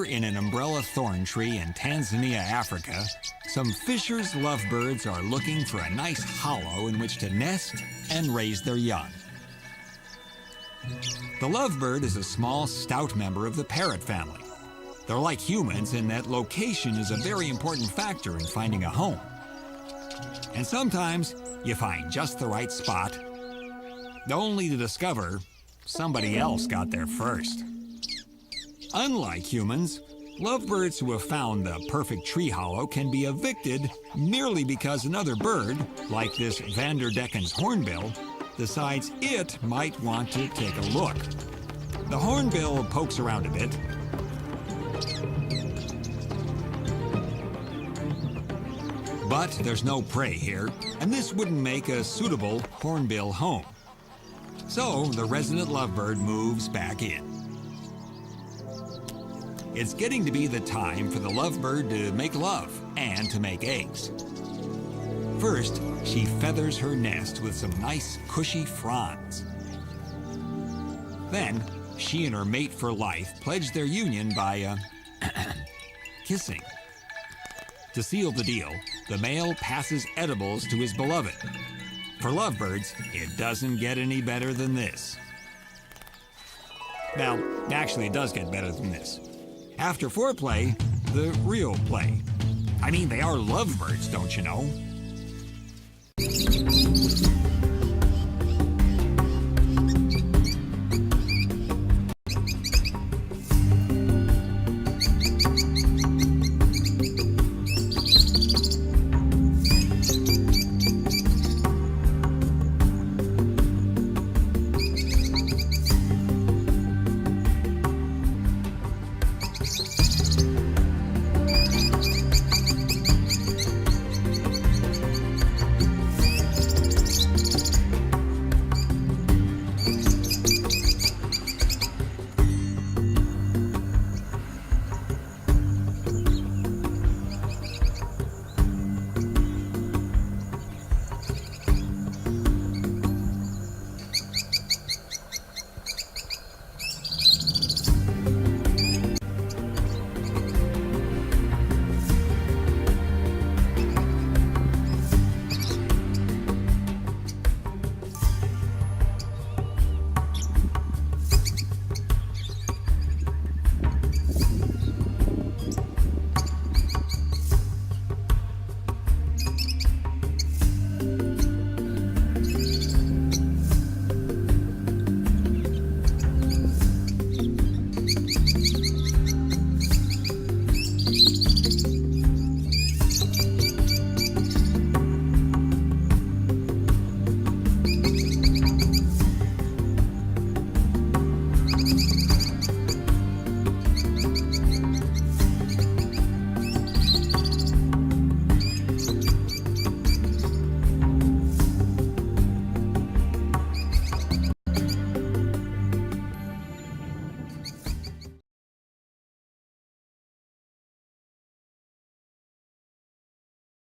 Here in an umbrella thorn tree in Tanzania, Africa, some fishers' lovebirds are looking for a nice hollow in which to nest and raise their young. The lovebird is a small, stout member of the parrot family. They're like humans in that location is a very important factor in finding a home. And sometimes you find just the right spot, only to discover somebody else got there first. Unlike humans, lovebirds who have found the perfect tree hollow can be evicted merely because another bird, like this Vanderdecken's hornbill, decides it might want to take a look. The hornbill pokes around a bit, but there's no prey here, and this wouldn't make a suitable hornbill home. So the resident lovebird moves back in. It's getting to be the time for the lovebird to make love and to make eggs. First, she feathers her nest with some nice, cushy fronds. Then, she and her mate for life pledge their union by, kissing. To seal the deal, the male passes edibles to his beloved. For lovebirds, it doesn't get any better than this. Now, actually, it does get better than this. After foreplay, the real play. I mean, they are lovebirds, don't you know?